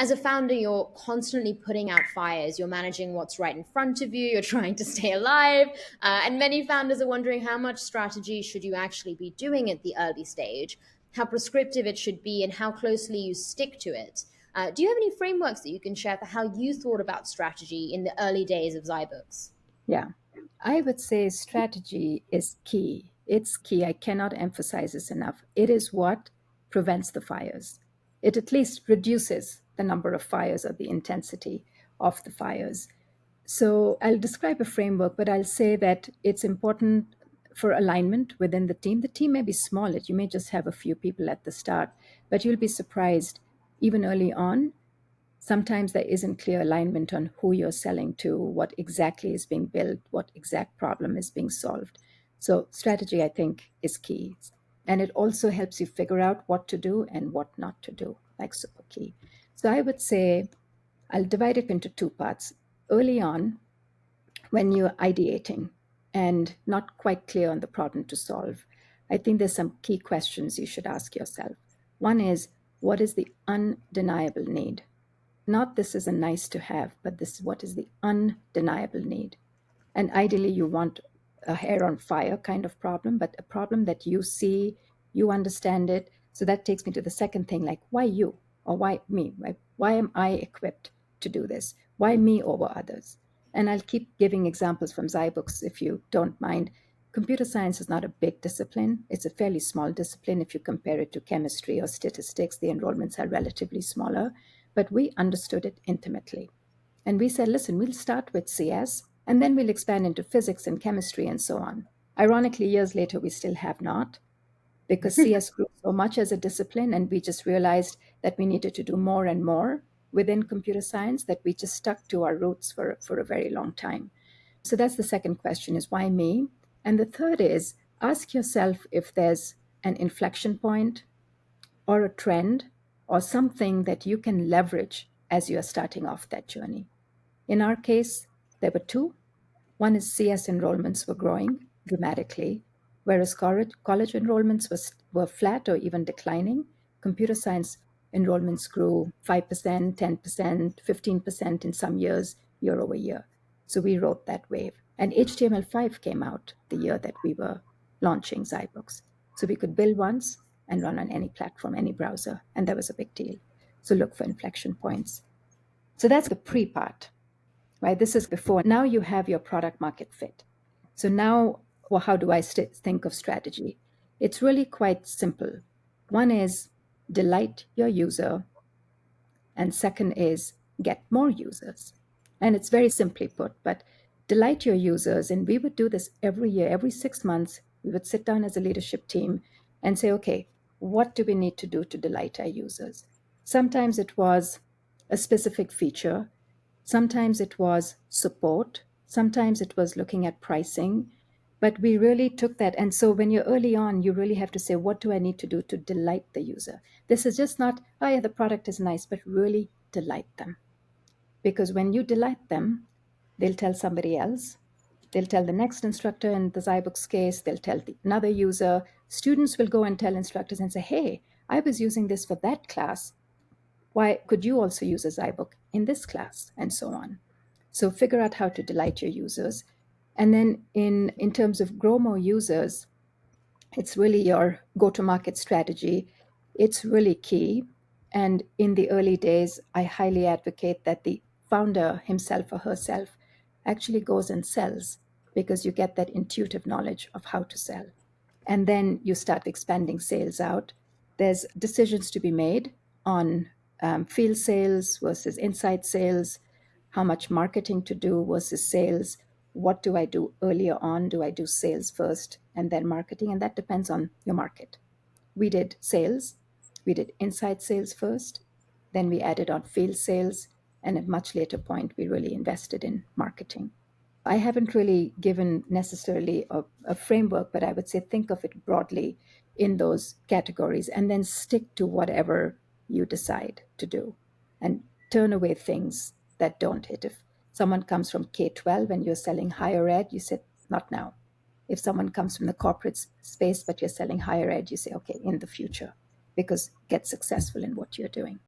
As a founder, you're constantly putting out fires. You're managing what's right in front of you. You're trying to stay alive. And many founders are wondering how much strategy should you actually be doing at the early stage, how prescriptive it should be, and how closely you stick to it. Do you have any frameworks that you can share for how you thought about strategy in the early days of zyBooks? Yeah, I would say strategy is key. It's key. I cannot emphasize this enough. It is what prevents the fires. It at least reduces the number of fires or the intensity of the fires. So I'll describe a framework, but I'll say that it's important for alignment within the team. The team may be small, you may just have a few people at the start, but you'll be surprised even early on. Sometimes there isn't clear alignment on who you're selling to, what exactly is being built, what exact problem is being solved. So strategy, I think, is key. And it also helps you figure out what to do and what not to do, like super key. So I would say I'll divide it into two parts. Early on, when you're ideating and not quite clear on the problem to solve, I think there's some key questions you should ask yourself. One is, what is the undeniable need? Not this is a nice to have, but this is what is the undeniable need. And ideally, you want a hair on fire kind of problem, but a problem that you see, you understand it. So that takes me to the second thing, like why you or why me? Right? Why am I equipped to do this? Why me over others? And I'll keep giving examples from zyBooks if you don't mind. Computer science is not a big discipline. It's a fairly small discipline. If you compare it to chemistry or statistics, the enrollments are relatively smaller, but we understood it intimately. And we said, listen, we'll start with CS and then we'll expand into physics and chemistry and so on. Ironically, years later, we still have not, because CS grew so much as a discipline, and we just realized that we needed to do more and more within computer science, that we just stuck to our roots for a very long time. So that's the second question, is why me? And the third is, ask yourself if there's an inflection point or a trend or something that you can leverage as you are starting off that journey. In our case, there were two. One is CS enrollments were growing dramatically, whereas college enrollments were flat or even declining. Computer science enrollments grew 5%, 10%, 15% in some years, year over year. So we rode that wave. And HTML5 came out the year that we were launching zyBooks. So we could build once and run on any platform, any browser, and that was a big deal. So look for inflection points. So that's the pre part, right? This is before. Now you have your product market fit. So now, well, how do I think of strategy? It's really quite simple. One is delight your user, and second is get more users. And it's very simply put, but delight your users. And we would do this every year, every 6 months. We would sit down as a leadership team and say, okay, what do we need to do to delight our users? Sometimes it was a specific feature. Sometimes it was support. Sometimes it was looking at pricing. But we really took that. And so when you're early on, you really have to say, what do I need to do to delight the user? This is just not, oh yeah, the product is nice, but really delight them. Because when you delight them, they'll tell somebody else. They'll tell the next instructor in the zyBooks case, they'll tell another user. Students will go and tell instructors and say, hey, I was using this for that class. Why could you also use a zyBook in this class? And so on. So figure out how to delight your users. And then in terms of grow more users, it's really your go-to-market strategy. It's really key. And in the early days, I highly advocate that the founder himself or herself actually goes and sells, because you get that intuitive knowledge of how to sell. And then you start expanding sales out. There's decisions to be made on field sales versus inside sales, how much marketing to do versus sales. What do I do earlier on? Do I do sales first and then marketing? And that depends on your market. We did sales, we did inside sales first, then we added on field sales, and at a much later point, we really invested in marketing. I haven't really given necessarily a framework, but I would say think of it broadly in those categories and then stick to whatever you decide to do and turn away things that don't hit. If someone comes from K-12 and you're selling higher ed, you say, not now. If someone comes from the corporate space but you're selling higher ed, you say, okay, in the future, because get successful in what you're doing.